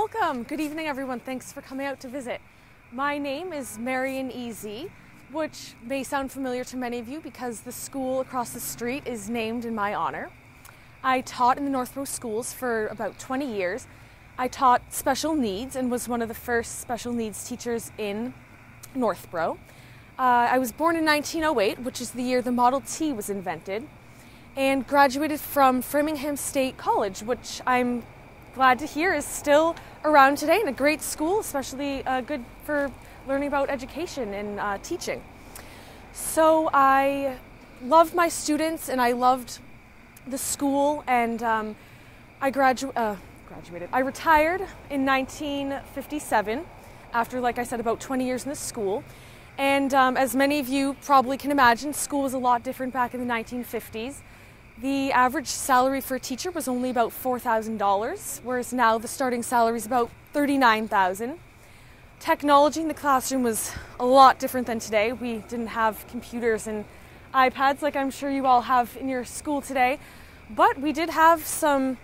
Welcome! Good evening, everyone. Thanks for coming out to visit. My name is Marian Ez, which may sound familiar to many of you because the school across the street is named in my honor. I taught in the Northborough schools for about 20 years. I taught special needs and was one of the first special needs teachers in Northborough. I was born in 1908, which is the year the Model T was invented, and graduated from Framingham State College, which I'm glad to hear is still around today and a great school, especially good for learning about education and teaching. So I loved my students and I loved the school, and I graduated. I retired in 1957 after, like I said, about 20 years in the school. And as many of you probably can imagine, school was a lot different back in the 1950s. The average salary for a teacher was only about $4,000, whereas now the starting salary is about $39,000. Technology in the classroom was a lot different than today. We didn't have computers and iPads like I'm sure you all have in your school today, but we did have some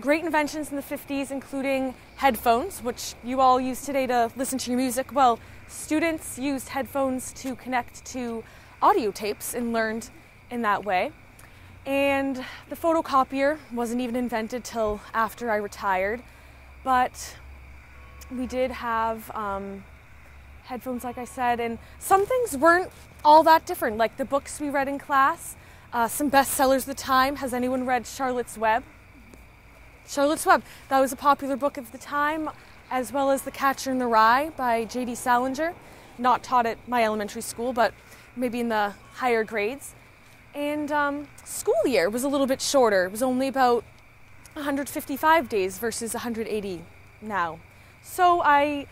great inventions in the 50s, including headphones, which you all use today to listen to your music. Well, students used headphones to connect to audio tapes and learned in that way. And the photocopier wasn't even invented till after I retired, but we did have headphones, like I said, and some things weren't all that different, like the books we read in class, some bestsellers at the time. Has anyone read Charlotte's Web? Charlotte's Web, that was a popular book at the time, as well as The Catcher in the Rye by J.D. Salinger, not taught at my elementary school, but maybe in the higher grades. And school year was a little bit shorter. It was only about 155 days versus 180 now. So I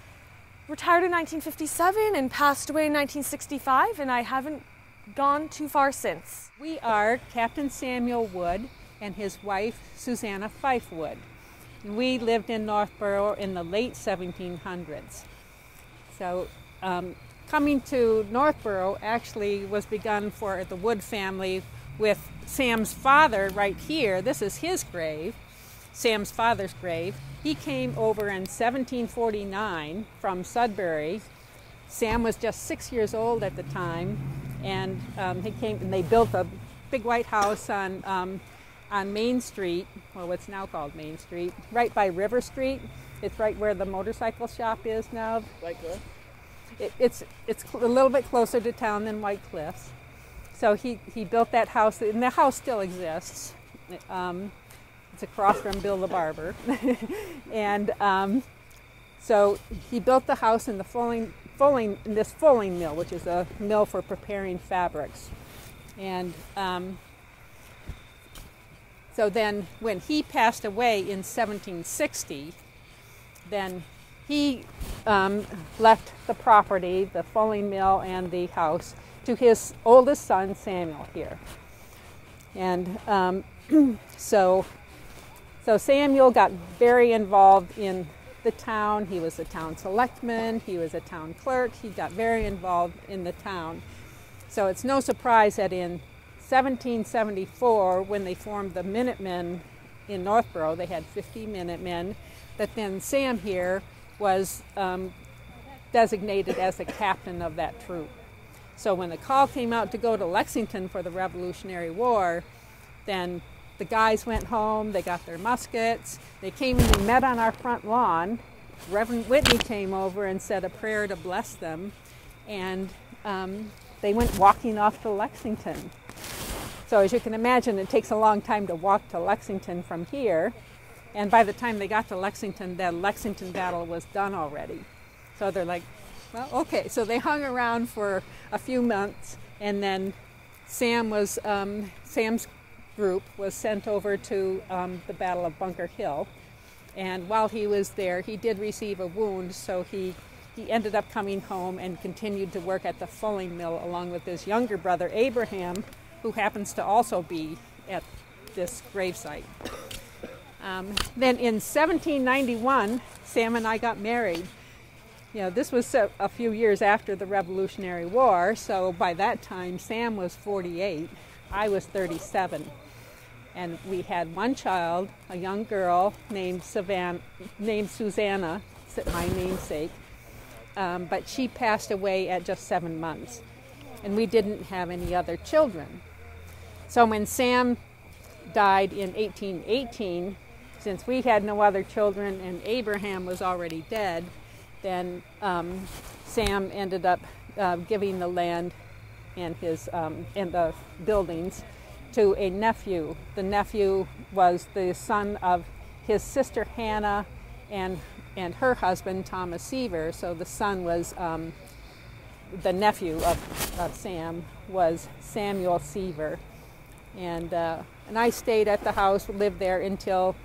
retired in 1957 and passed away in 1965, and I haven't gone too far since. We are Captain Samuel Wood and his wife Susanna Fife Wood. We lived in Northborough in the late 1700s. So coming to Northborough actually was begun for the Wood family with Sam's father right here. This is his grave, Sam's father's grave. He came over in 1749 from Sudbury. Sam was just 6 years old at the time, and he came and they built a big white house on Main Street, or what's now called Main Street, right by River Street. It's right where the motorcycle shop is now. Like that? It's a little bit closer to town than White Cliffs. So he built that house, and the house still exists. It's across from Bill the Barber. And so he built the house in the this fulling mill, which is a mill for preparing fabrics. And so then when he passed away in 1760, then he left the property, the fulling mill and the house, to his oldest son, Samuel, here. And so Samuel got very involved in the town. He was a town selectman, he was a town clerk, he got very involved in the town. So it's no surprise that in 1774, when they formed the Minutemen in Northborough, they had 50 Minutemen, that then Sam here was designated as the captain of that troop. So when the call came out to go to Lexington for the Revolutionary War, then the guys went home, they got their muskets, they came and they met on our front lawn. Reverend Whitney came over and said a prayer to bless them, and they went walking off to Lexington. So as you can imagine, it takes a long time to walk to Lexington from here. And by the time they got to Lexington, the Lexington battle was done already. So they're like, well, okay. So they hung around for a few months, and then Sam's group was sent over to the Battle of Bunker Hill. And while he was there, he did receive a wound, so he ended up coming home and continued to work at the fulling mill along with his younger brother, Abraham, who happens to also be at this gravesite. Then in 1791, Sam and I got married. You know, this was a few years after the Revolutionary War, so by that time Sam was 48, I was 37. And we had one child, a young girl named Susanna, my namesake, but she passed away at just 7 months. And we didn't have any other children. So when Sam died in 1818, since we had no other children and Abraham was already dead, then Sam ended up giving the land and the buildings to a nephew. The nephew was the son of his sister Hannah and her husband Thomas Seaver. So the son was the nephew of Sam was Samuel Seaver, and I stayed at the house, lived there until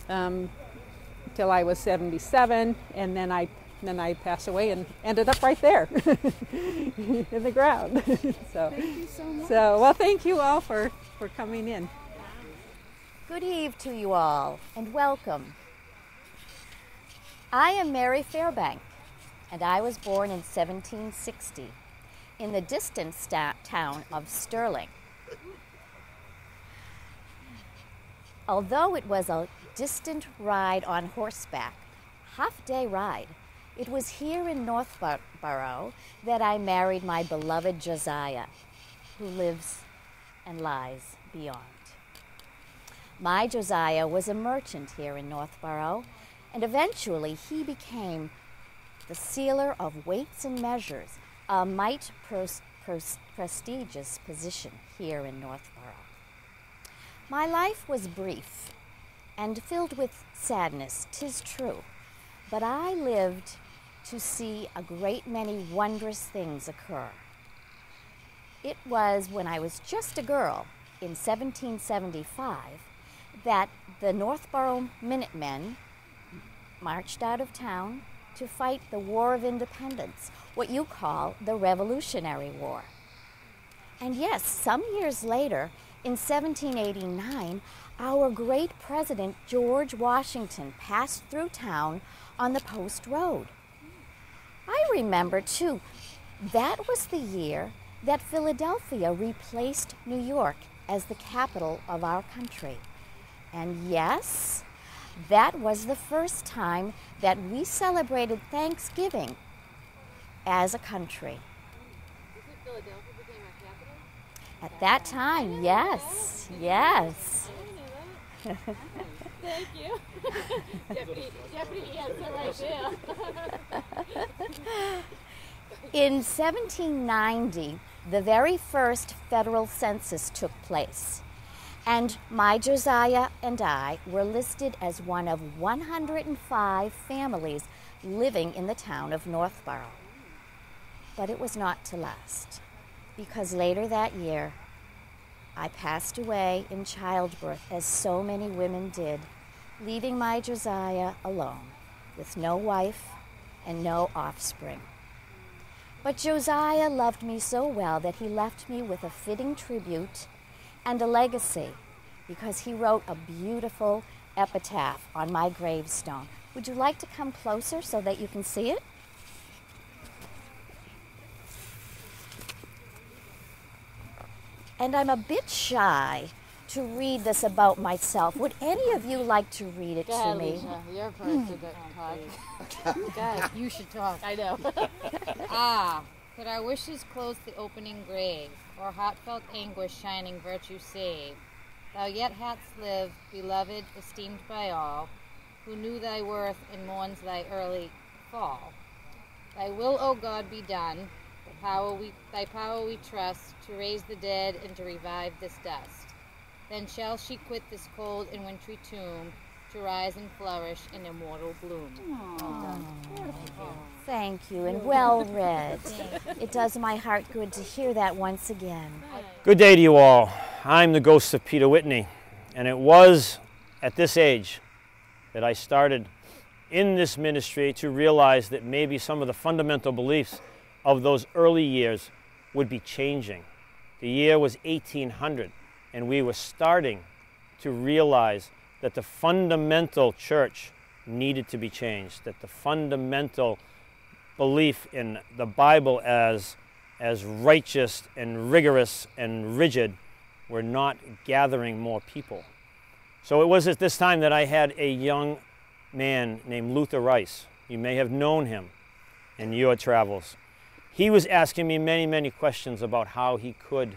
I was 77, and then I passed away and ended up right there in the ground. So, thank you so much. Well, thank you all for coming in. Good eve to you all, and welcome. I am Mary Fairbank, and I was born in 1760 in the distant town of Sterling. Although it was a distant ride on horseback, half-day ride, it was here in Northborough that I married my beloved Josiah, who lives and lies beyond. My Josiah was a merchant here in Northborough, and eventually he became the sealer of weights and measures, a mighty prestigious position here in Northborough. My life was brief and filled with sadness, 'tis true, but I lived to see a great many wondrous things occur. It was when I was just a girl, in 1775, that the Northborough Minutemen marched out of town to fight the War of Independence, what you call the Revolutionary War. And yes, some years later, in 1789, our great President George Washington passed through town on the Post Road. I remember, too, that was the year that Philadelphia replaced New York as the capital of our country. And yes, that was the first time that we celebrated Thanksgiving as a country. Philadelphia became our capital? At that time, yes, yes. I knew that. Thank you. Deputy answer right there. In 1790, the very first federal census took place, and my Josiah and I were listed as one of 105 families living in the town of Northborough. But it was not to last, because later that year, I passed away in childbirth, as so many women did, leaving my Josiah alone, with no wife and no offspring. But Josiah loved me so well that he left me with a fitting tribute and a legacy, because he wrote a beautiful epitaph on my gravestone. Would you like to come closer so that you can see it? And I'm a bit shy to read this about myself. Would any of you like to read it to me? Lisa, you're a person that talks. God, you should talk. I know. Could our wishes close the opening grave, or heartfelt anguish shining virtue save? Thou yet hadst lived, beloved, esteemed by all, who knew thy worth and mourns thy early fall. Thy will, O God, be done. Thy power we trust, to raise the dead and to revive this dust. Then shall she quit this cold and wintry tomb, to rise and flourish in immortal bloom. Thank you, and well read. It does my heart good to hear that once again. Good day to you all. I'm the ghost of Peter Whitney, and it was at this age that I started in this ministry to realize that maybe some of the fundamental beliefs of those early years would be changing. The year was 1800, and we were starting to realize that the fundamental church needed to be changed, that the fundamental belief in the Bible as righteous and rigorous and rigid were not gathering more people. So it was at this time that I had a young man named Luther Rice. You may have known him in your travels. He was asking me many, many questions about how he could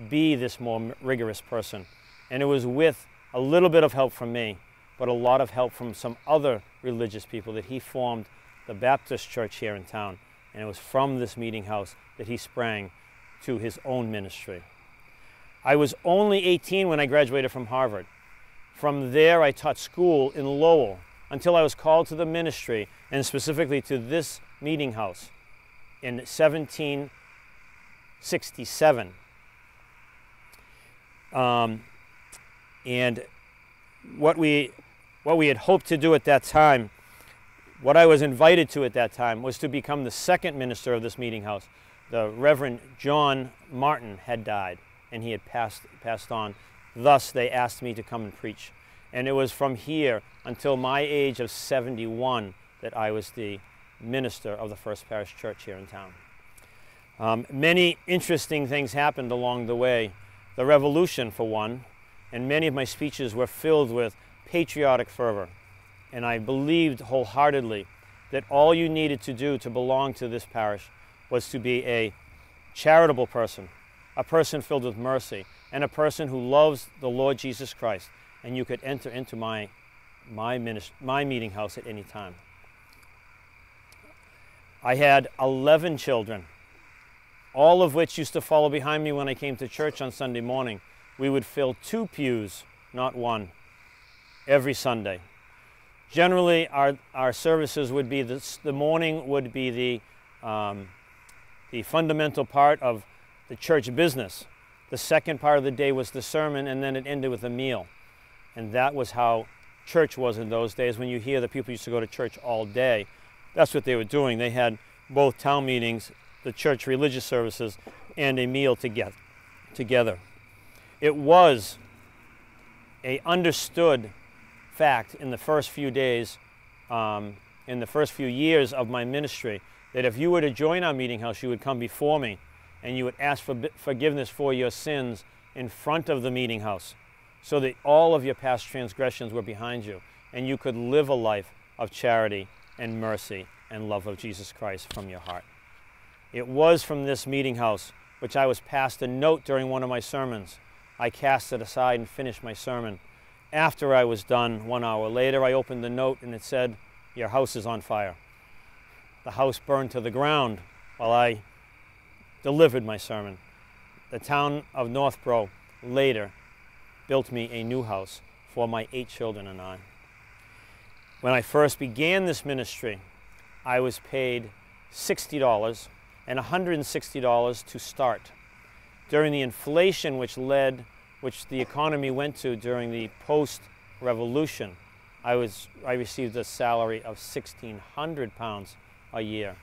be this more rigorous person. And it was with a little bit of help from me, but a lot of help from some other religious people that he formed the Baptist church here in town. And it was from this meeting house that he sprang to his own ministry. I was only 18 when I graduated from Harvard. From there, I taught school in Lowell until I was called to the ministry, and specifically to this meeting house in 1767. And what we had hoped to do at that time, what I was invited to at that time, was to become the second minister of this meeting house. The Reverend John Martin had died, and he had passed on. Thus, they asked me to come and preach. And it was from here until my age of 71 that I was the minister of the First Parish Church here in town. Many interesting things happened along the way. The Revolution, for one, and many of my speeches were filled with patriotic fervor. And I believed wholeheartedly that all you needed to do to belong to this parish was to be a charitable person, a person filled with mercy, and a person who loves the Lord Jesus Christ. And you could enter into my meeting house at any time. I had 11 children, all of which used to follow behind me when I came to church on Sunday morning. We would fill 2 pews, not 1, every Sunday. Generally, our services would be the morning would be the fundamental part of the church business. The second part of the day was the sermon, and then it ended with a meal. And that was how church was in those days. When you hear that people used to go to church all day, that's what they were doing. They had both town meetings, the church religious services, and a meal together. It was an understood fact in the first few days, in the first few years of my ministry, that if you were to join our meeting house, you would come before me and you would ask for forgiveness for your sins in front of the meeting house, so that all of your past transgressions were behind you and you could live a life of charity and mercy and love of Jesus Christ from your heart. It was from this meeting house which I was passed a note during one of my sermons. I cast it aside and finished my sermon. After I was done, 1 hour later, I opened the note and it said, "Your house is on fire." The house burned to the ground while I delivered my sermon. The town of Northborough later built me a new house for my 8 children and I. When I first began this ministry, I was paid $60 and $160 to start. During the inflation which the economy went to during the post-revolution, I received a salary of £1,600 a year,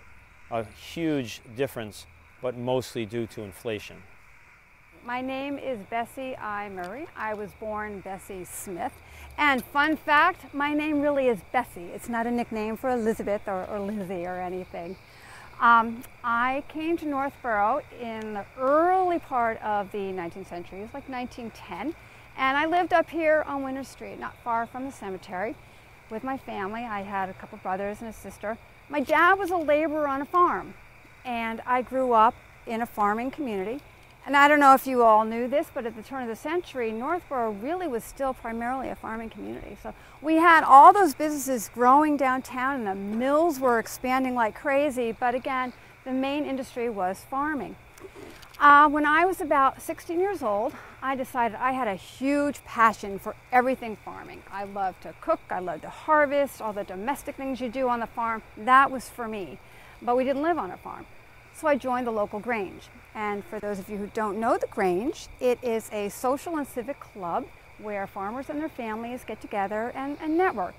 a huge difference, but mostly due to inflation. My name is Bessie I. Murray. I was born Bessie Smith. And fun fact, my name really is Bessie. It's not a nickname for Elizabeth or Lizzie or anything. I came to Northborough in the early part of the 19th century. It was like 1910. And I lived up here on Winter Street, not far from the cemetery, with my family. I had a couple brothers and a sister. My dad was a laborer on a farm, and I grew up in a farming community. And I don't know if you all knew this, but at the turn of the century, Northborough really was still primarily a farming community. So we had all those businesses growing downtown, and the mills were expanding like crazy. But again, the main industry was farming. When I was about 16 years old, I decided I had a huge passion for everything farming. I loved to cook, I loved to harvest, all the domestic things you do on the farm. That was for me. But we didn't live on a farm. So I joined the local Grange. And for those of you who don't know the Grange, it is a social and civic club where farmers and their families get together and network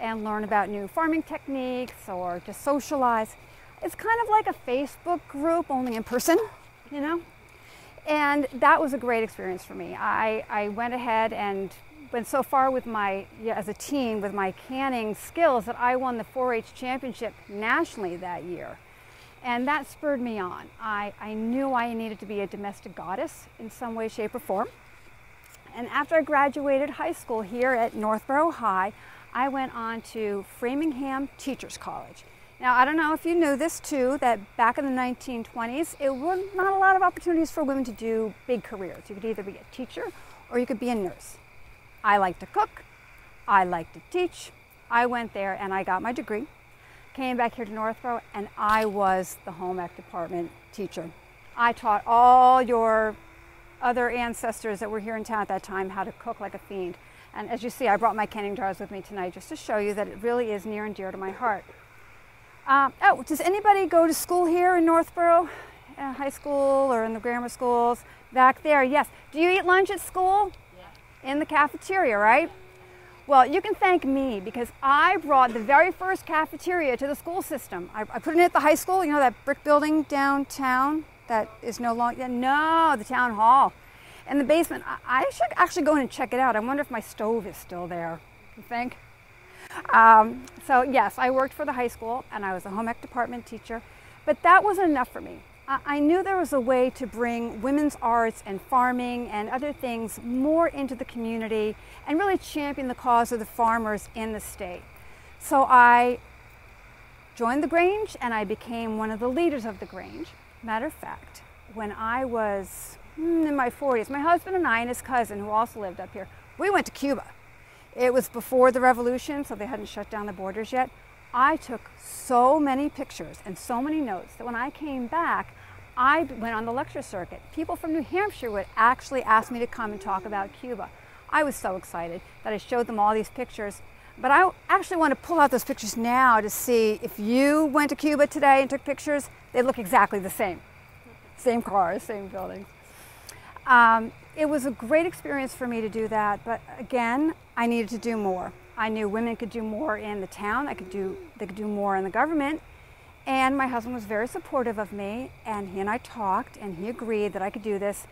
and learn about new farming techniques or just socialize. It's kind of like a Facebook group, only in person, you know? And that was a great experience for me. I went ahead and went so far with as a team with my canning skills that I won the 4-H championship nationally that year. And that spurred me on. I knew I needed to be a domestic goddess in some way, shape, or form. And after I graduated high school here at Northborough High, I went on to Framingham Teachers College. Now, I don't know if you knew this too, that back in the 1920s, it was not a lot of opportunities for women to do big careers. You could either be a teacher or you could be a nurse. I like to cook, I like to teach. I went there and I got my degree, came back here to Northborough, and I was the home ec department teacher. I taught all your other ancestors that were here in town at that time how to cook like a fiend. And as you see, I brought my canning jars with me tonight just to show you that it really is near and dear to my heart. Oh, does anybody go to school here in Northborough? High school or in the grammar schools? Back there, yes. Do you eat lunch at school? Yeah. In the cafeteria, right? Well, you can thank me because I brought the very first cafeteria to the school system. I put it at the high school, you know, that brick building downtown that is no longer, no, the town hall. In the basement, I should actually go in and check it out. I wonder if my stove is still there, you think? So yes, I worked for the high school and I was a home ec department teacher, but that wasn't enough for me. I knew there was a way to bring women's arts and farming and other things more into the community and really champion the cause of the farmers in the state. So I joined the Grange and I became one of the leaders of the Grange. Matter of fact, when I was in my 40s, my husband and I and his cousin, who also lived up here, we went to Cuba. It was before the revolution, so they hadn't shut down the borders yet. I took so many pictures and so many notes that when I came back, I went on the lecture circuit. People from New Hampshire would actually ask me to come and talk about Cuba. I was so excited that I showed them all these pictures. But I actually want to pull out those pictures now to see if you went to Cuba today and took pictures, they look exactly the same. Same cars, same buildings. It was a great experience for me to do that, but again, I needed to do more. I knew women could do more in the town, they could do more in the government, and my husband was very supportive of me, and he and I talked, and he agreed that I could do this.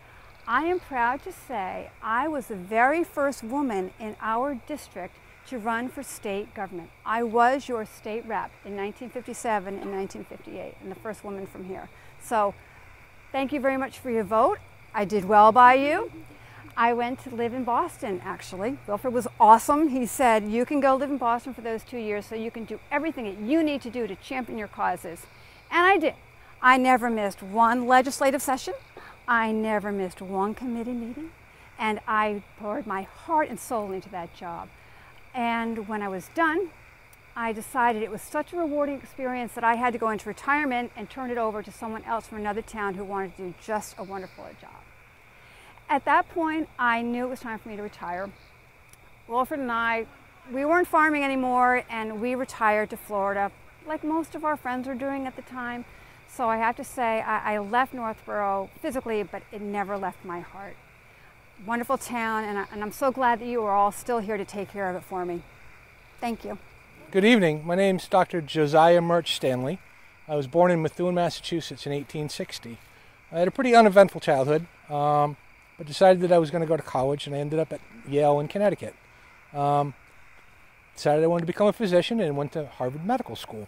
I am proud to say I was the very first woman in our district to run for state government. I was your state rep in 1957 and 1958, and the first woman from here. So thank you very much for your vote. I did well by you. I went to live in Boston, actually. Wilfred was awesome. He said, you can go live in Boston for those 2 years so you can do everything that you need to do to champion your causes. And I did. I never missed one legislative session. I never missed one committee meeting. And I poured my heart and soul into that job. And when I was done, I decided it was such a rewarding experience that I had to go into retirement and turn it over to someone else from another town who wanted to do just a wonderful job. At that point, I knew it was time for me to retire. Wilfred and I, we weren't farming anymore, and we retired to Florida, like most of our friends were doing at the time. So I have to say, I left Northborough physically, but it never left my heart. Wonderful town, and I'm so glad that you are all still here to take care of it for me. Thank you. Good evening. My name's Dr. Josiah Stanley. I was born in Methuen, Massachusetts in 1860. I had a pretty uneventful childhood, but decided that I was going to go to college, and I ended up at Yale in Connecticut. Decided I wanted to become a physician and went to Harvard Medical School.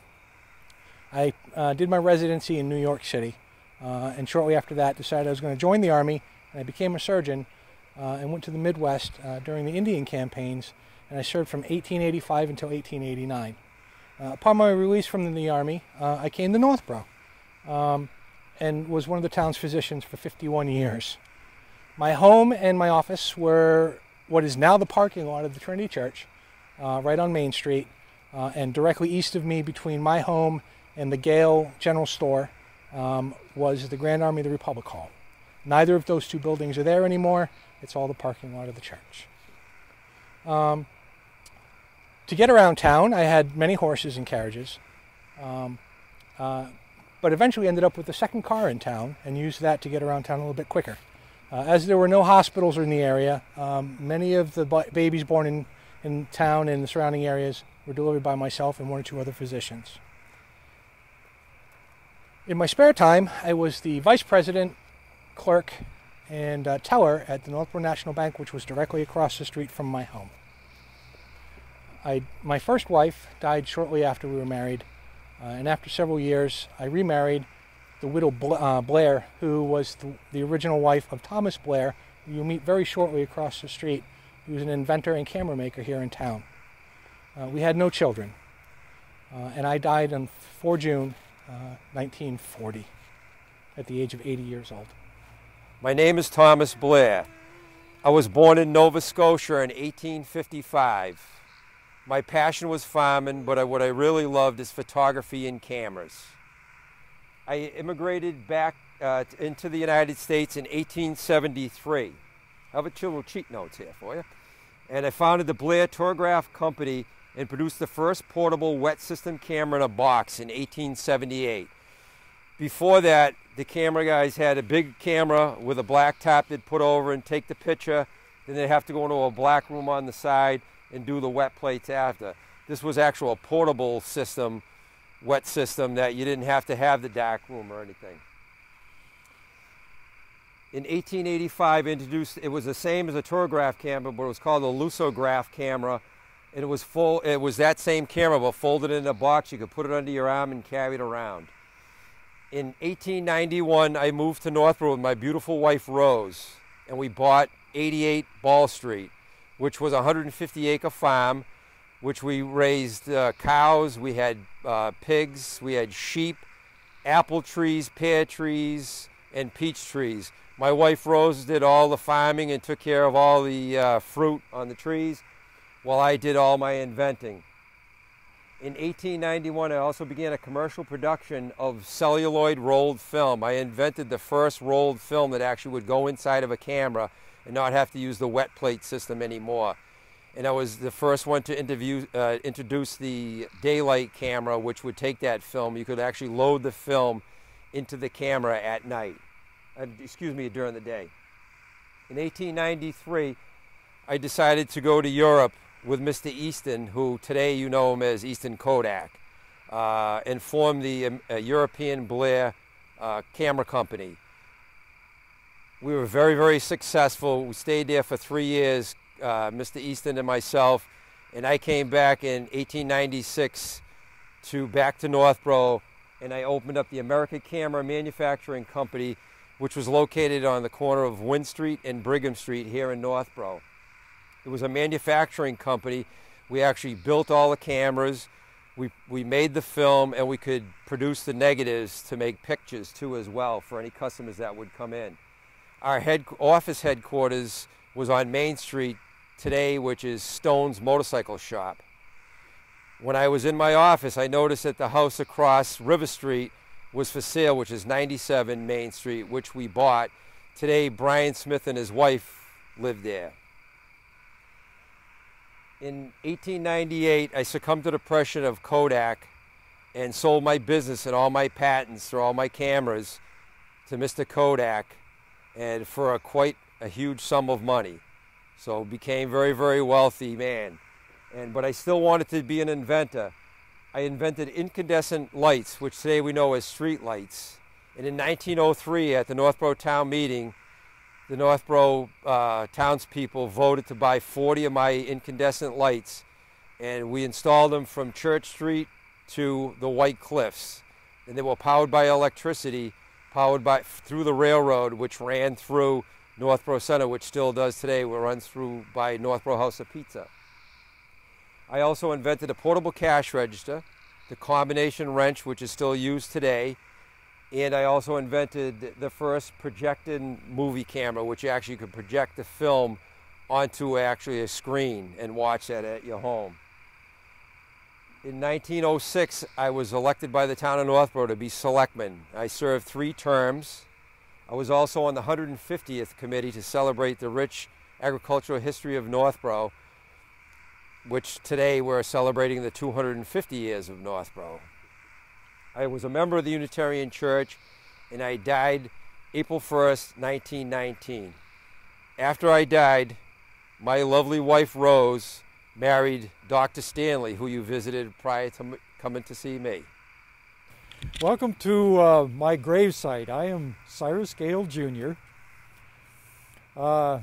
I did my residency in New York City, and shortly after that decided I was going to join the Army, and I became a surgeon and went to the Midwest during the Indian campaigns, and I served from 1885 until 1889. Upon my release from the Army, I came to Northborough and was one of the town's physicians for 51 years. My home and my office were what is now the parking lot of the Trinity Church, right on Main Street, and directly east of me between my home and the Gale General Store was the Grand Army of the Republic Hall. Neither of those two buildings are there anymore. It's all the parking lot of the church. To get around town, I had many horses and carriages, but eventually ended up with the second car in town and used that to get around town a little bit quicker. As there were no hospitals in the area, many of the babies born in town and the surrounding areas were delivered by myself and one or two other physicians. In my spare time, I was the vice president, clerk, and teller at the Northborough National Bank, which was directly across the street from my home. My first wife died shortly after we were married, and after several years, I remarried the widow Blair, who was the original wife of Thomas Blair, who you'll meet very shortly across the street, who was an inventor and camera maker here in town. We had no children, and I died on 4 June 1940 at the age of 80 years old. My name is Thomas Blair. I was born in Nova Scotia in 1855. My passion was farming, but what I really loved is photography and cameras. I immigrated back into the United States in 1873. I have a little cheat notes here for you. And I founded the Blair Tourgraph Company and produced the first portable wet system camera in a box in 1878. Before that, the camera guys had a big camera with a black top they'd put over and take the picture. Then they'd have to go into a black room on the side and do the wet plates after. This was actual a portable system, wet system, that you didn't have to have the dark room or anything. In 1885, introduced, it was the same as a Tourgraph camera, but it was called a Lusograph camera. And it was that same camera, but folded in a box. You could put it under your arm and carry it around. In 1891, I moved to Northborough with my beautiful wife, Rose, and we bought 88 Ball Street, which was a 150-acre farm, which we raised cows, we had pigs, we had sheep, apple trees, pear trees, and peach trees. My wife, Rose, did all the farming and took care of all the fruit on the trees, while I did all my inventing. In 1891, I also began a commercial production of celluloid rolled film. I invented the first rolled film that actually would go inside of a camera and not have to use the wet plate system anymore. And I was the first one to introduce the daylight camera, which would take that film. You could actually load the film into the camera at night, during the day. In 1893, I decided to go to Europe with Mr. Easton, who today you know him as Easton Kodak, and formed the European Blair camera company. We were very, very successful. We stayed there for 3 years, Mr. Easton and myself, and I came back in 1896 back to Northborough, and I opened up the American Camera Manufacturing Company, which was located on the corner of Wynn Street and Brigham Street here in Northborough. It was a manufacturing company. We actually built all the cameras, we made the film, and we could produce the negatives to make pictures too as well for any customers that would come in. Our office headquarters was on Main Street today, which is Stone's Motorcycle Shop. When I was in my office, I noticed that the house across River Street was for sale, which is 97 Main Street, which we bought. Today, Brian Smith and his wife live there. In 1898, I succumbed to the pressure of Kodak and sold my business and all my patents for all my cameras to Mr. Kodak, and for quite a huge sum of money. So became very, very wealthy man. But I still wanted to be an inventor. I invented incandescent lights, which today we know as street lights. And in 1903, at the Northborough Town Meeting, the Northborough townspeople voted to buy 40 of my incandescent lights, and we installed them from Church Street to the White Cliffs. And they were powered by electricity, through the railroad, which ran through Northborough Center, which still does today. It runs through by Northborough House of Pizza. I also invented a portable cash register, the combination wrench, which is still used today. And I also invented the first projected movie camera, which actually could project the film onto actually a screen and watch that at your home. In 1906, I was elected by the town of Northborough to be selectman. I served 3 terms. I was also on the 150th committee to celebrate the rich agricultural history of Northborough, which today we're celebrating the 250 years of Northborough. I was a member of the Unitarian Church, and I died April 1st, 1919. After I died, my lovely wife, Rose, married Dr. Stanley, who you visited prior to coming to see me. Welcome to my gravesite. I am Cyrus Gale Jr. My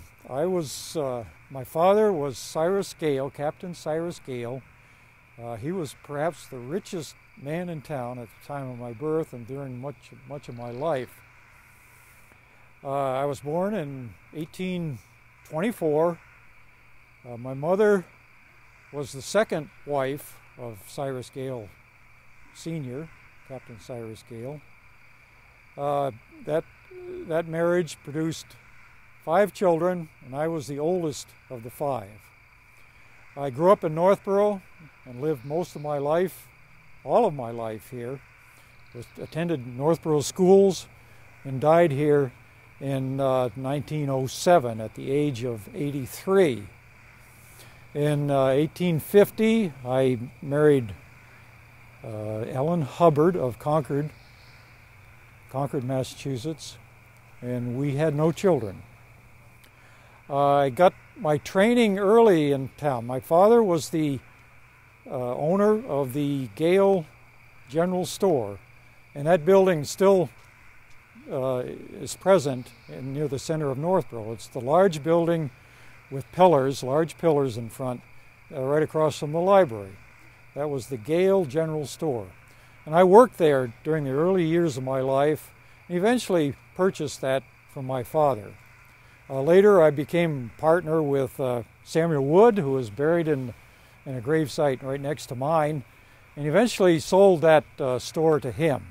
father was Cyrus Gale, Captain Cyrus Gale, He was perhaps the richest man in town at the time of my birth and during much of my life. I was born in 1824. My mother was the second wife of Cyrus Gale Sr., Captain Cyrus Gale. That marriage produced 5 children, and I was the oldest of the 5. I grew up in Northborough and lived most of my life, all of my life here. Attended Northborough schools and died here in 1907 at the age of 83. In 1850, I married Ellen Hubbard of Concord, Massachusetts, and we had no children. I got my training early in town. My father was the owner of the Gale General Store, and that building still is present near the center of Northborough. It's the large building with pillars, large pillars in front, right across from the library. That was the Gale General Store. And I worked there during the early years of my life, and eventually purchased that from my father. Later I became partner with Samuel Wood, who was buried in a gravesite right next to mine, and eventually sold that store to him.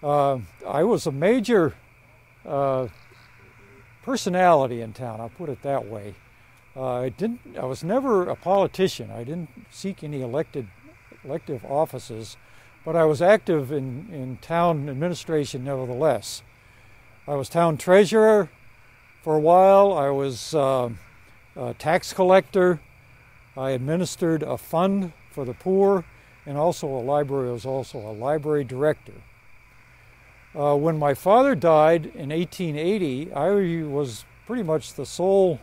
I was a major personality in town, I'll put it that way. I was never a politician. I didn't seek any elective offices, but I was active in town administration nevertheless. I was town treasurer for a while. I was a tax collector. I administered a fund for the poor, and also I was also a library director. When my father died in 1880, I was pretty much the sole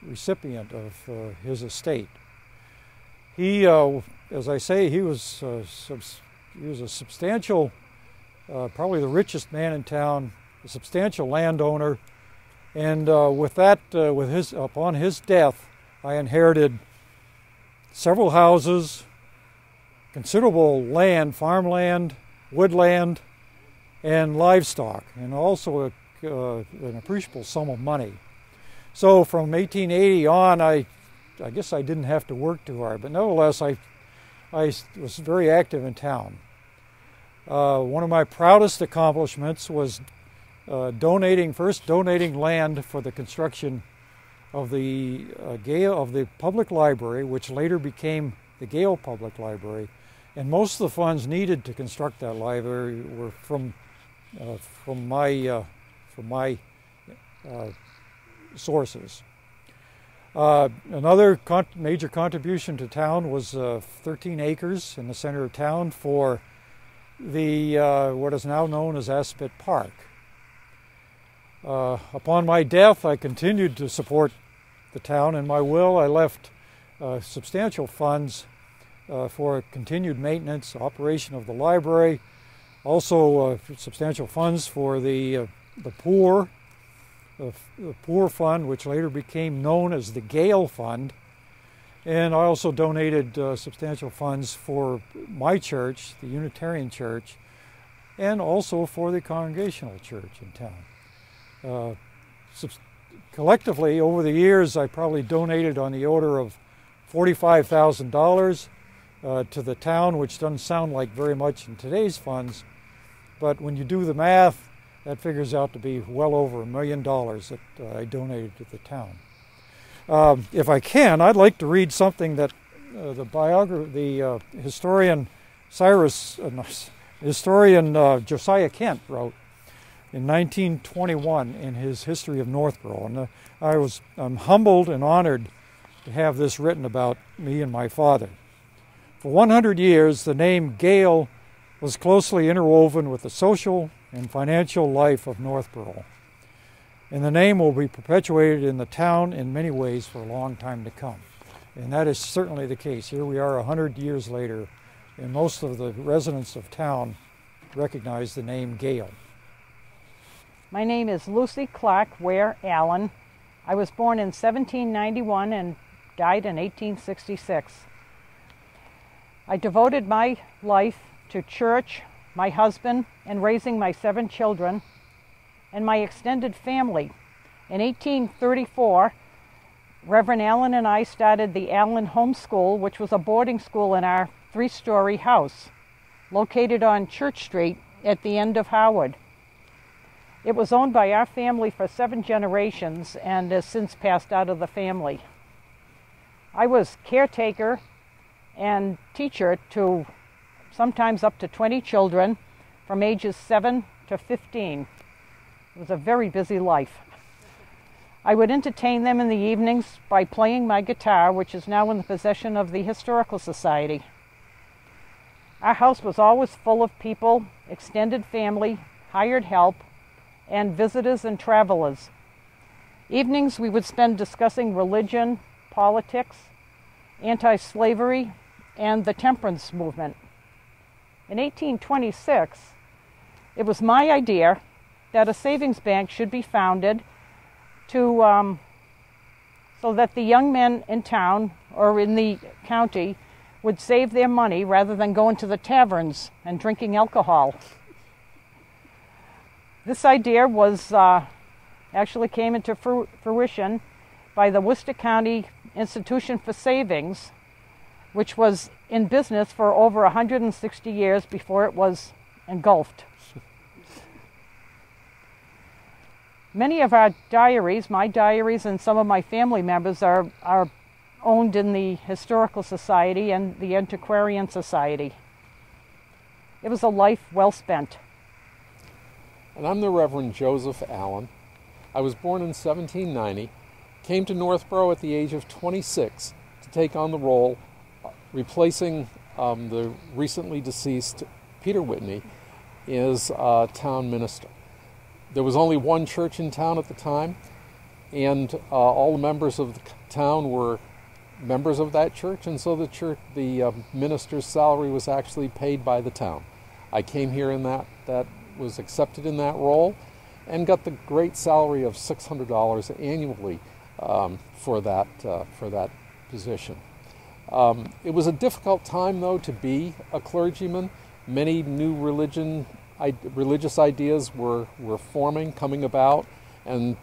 recipient of his estate. He, as I say, he was a substantial, probably the richest man in town, a substantial landowner, and with that, upon his death, I inherited several houses, considerable land, farmland, woodland, and livestock, and also an appreciable sum of money. So from 1880 on, I guess I didn't have to work too hard, but nevertheless, I was very active in town. One of my proudest accomplishments was first donating land for the construction of the public library, which later became the Gale Public Library. And most of the funds needed to construct that library were from my sources. Another major contribution to town was 13 acres in the center of town for the what is now known as Aspet Park. Upon my death, I continued to support the town. In my will, I left substantial funds for continued maintenance, operation of the library, also substantial funds for the poor, the Poor Fund, which later became known as the Gale Fund, and I also donated substantial funds for my church, the Unitarian Church, and also for the Congregational Church in town. Collectively, over the years, I probably donated on the order of $45,000 to the town, which doesn't sound like very much in today's funds, but when you do the math, that figures out to be well over $1 million that I donated to the town. If I can, I'd like to read something that the historian Josiah Kent wrote in 1921 in his History of Northborough, and I'm humbled and honored to have this written about me and my father. For 100 years, the name Gale was closely interwoven with the social and financial life of Northborough, and the name will be perpetuated in the town in many ways for a long time to come. And that is certainly the case. Here we are 100 years later, and most of the residents of town recognize the name Gale. My name is Lucy Clark Ware Allen. I was born in 1791 and died in 1866. I devoted my life to church, my husband, and raising my 7 children, and my extended family. In 1834, Reverend Allen and I started the Allen Home School, which was a boarding school in our 3-story house, located on Church Street at the end of Howard. It was owned by our family for 7 generations and has since passed out of the family. I was caretaker and teacher to sometimes up to 20 children from ages 7 to 15. It was a very busy life. I would entertain them in the evenings by playing my guitar, which is now in the possession of the Historical Society. Our house was always full of people, extended family, hired help, and visitors and travelers. Evenings we would spend discussing religion, politics, anti-slavery, and the temperance movement. In 1826, it was my idea that a savings bank should be founded to so that the young men in town or in the county would save their money rather than going to the taverns and drinking alcohol. This idea was actually came into fruition by the Worcester County Institution for Savings, which was in business for over 160 years before it was engulfed. Many of our diaries, my diaries and some of my family members, are owned in the Historical Society and the Antiquarian Society. It was a life well spent. And I'm the Reverend Joseph Allen. I was born in 1790, came to Northborough at the age of 26 to take on the role replacing the recently deceased Peter Whitney as town minister. There was only one church in town at the time, and all the members of the town were members of that church, and so the minister's salary was actually paid by the town. I came here in that was accepted in that role, and got the great salary of $600 annually for that position. It was a difficult time, though, to be a clergyman. Many new religious ideas were forming, coming about, and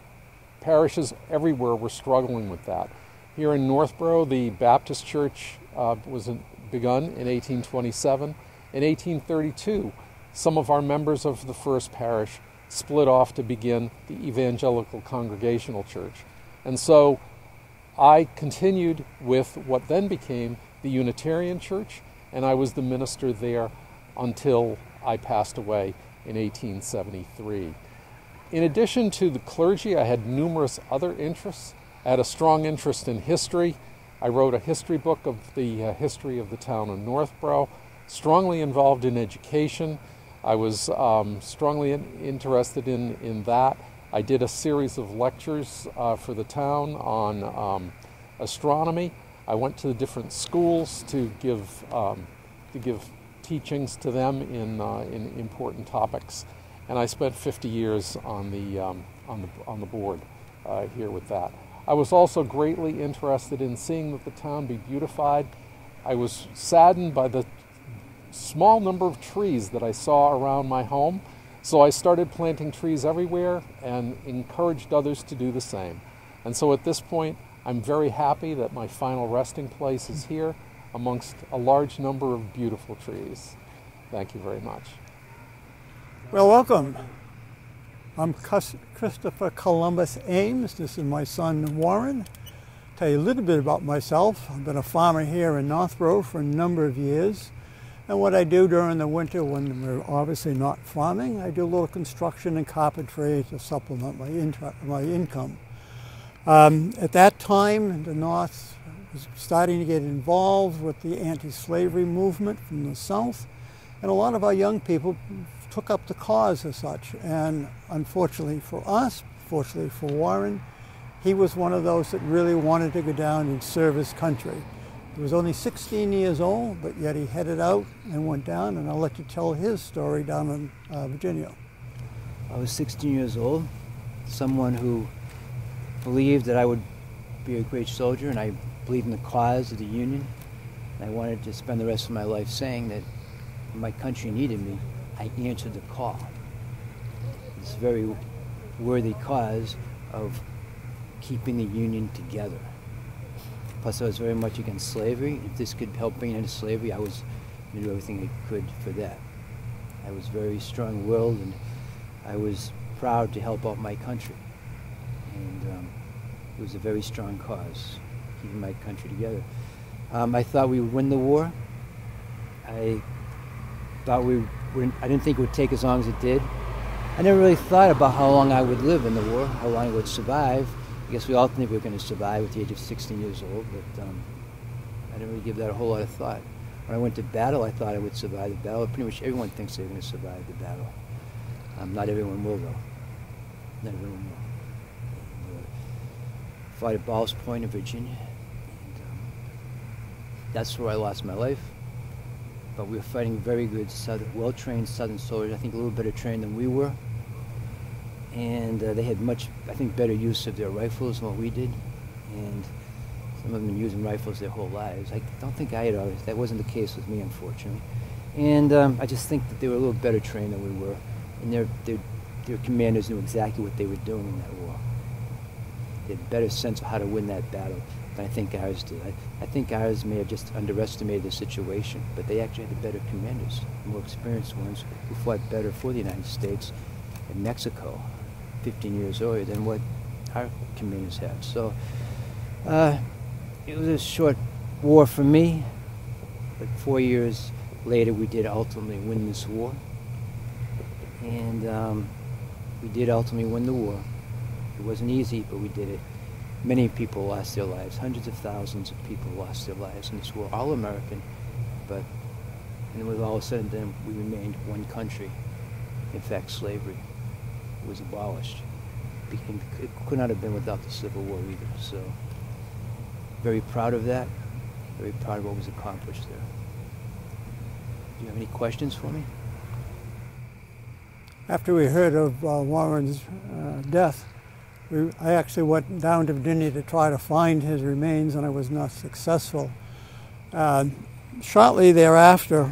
parishes everywhere were struggling with that. Here in Northborough, the Baptist Church was begun in 1827. In 1832, some of our members of the First Parish split off to begin the Evangelical Congregational Church. And so I continued with what then became the Unitarian Church, and I was the minister there until I passed away in 1873. In addition to the clergy, I had numerous other interests. I had a strong interest in history. I wrote a history book of the history of the town of Northborough, strongly involved in education. I was strongly interested in that. I did a series of lectures for the town on astronomy. I went to the different schools to give teachings to them in important topics, and I spent 50 years on the board here with that. I was also greatly interested in seeing that the town be beautified. I was saddened by the small number of trees that I saw around my home, so I started planting trees everywhere and encouraged others to do the same. And so at this point, I'm very happy that my final resting place is here amongst a large number of beautiful trees. Thank you very much. Well, welcome. I'm Christopher Columbus Ames. This is my son Warren. Tell you a little bit about myself. I've been a farmer here in Northborough for a number of years. And what I do during the winter when we're obviously not farming, I do a little construction and carpentry to supplement my income. At that time, the North was starting to get involved with the anti-slavery movement from the South, and a lot of our young people took up the cause as such. And unfortunately for us, fortunately for Warren, he was one of those that really wanted to go down and serve his country. He was only 16 years old, but yet he headed out and went down, and I'll let you tell his story down in Virginia. I was 16 years old, someone who believed that I would be a great soldier, and I believed in the cause of the Union. And I wanted to spend the rest of my life saying that when my country needed me, I answered the call. This very worthy cause of keeping the Union together. Plus, I was very much against slavery. If this could help bring into slavery, I was going to do everything I could for that. I was very strong-willed, and I was proud to help out my country. And it was a very strong cause, keeping my country together. I thought we would win the war. I didn't think it would take as long as it did. I never really thought about how long I would live in the war, how long I would survive. I guess we all think we were going to survive at the age of 16 years old, but I didn't really give that a whole lot of thought. When I went to battle, I thought I would survive the battle. Pretty much everyone thinks they're going to survive the battle. Not everyone will, though. Not everyone will. Fought at Ball's Point in Virginia. And, that's where I lost my life. But we were fighting very good, well-trained Southern soldiers, I think a little better trained than we were. And they had much, I think, better use of their rifles than what we did. And some of them have been using rifles their whole lives. I don't think I had always. That wasn't the case with me, unfortunately. And I just think that they were a little better trained than we were. And their commanders knew exactly what they were doing in that war. They had a better sense of how to win that battle than I think ours did. I think ours may have just underestimated the situation, but they actually had the better commanders, the more experienced ones who fought better for the United States and Mexico 15 years earlier than what our commanders had. So it was a short war for me, but 4 years later we did ultimately win this war. And we did ultimately win the war. It wasn't easy, but we did it. Many people lost their lives. Hundreds of thousands of people lost their lives in this war, all American. But and with all of a sudden, then we remained one country. In fact, slavery was abolished. It could not have been without the Civil War either. So, very proud of that. Very proud of what was accomplished there. Do you have any questions for me? After we heard of Warren's death, I actually went down to Virginia to try to find his remains, and I was not successful. Shortly thereafter,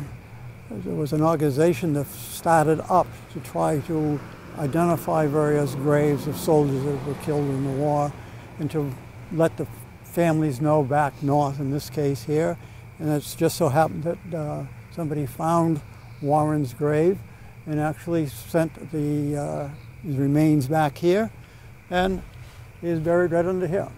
there was an organization that started up to try to identify various graves of soldiers that were killed in the war, and to let the families know back north, in this case here. And it's just so happened that somebody found Warren's grave and actually sent his remains back here, and he is buried right under here.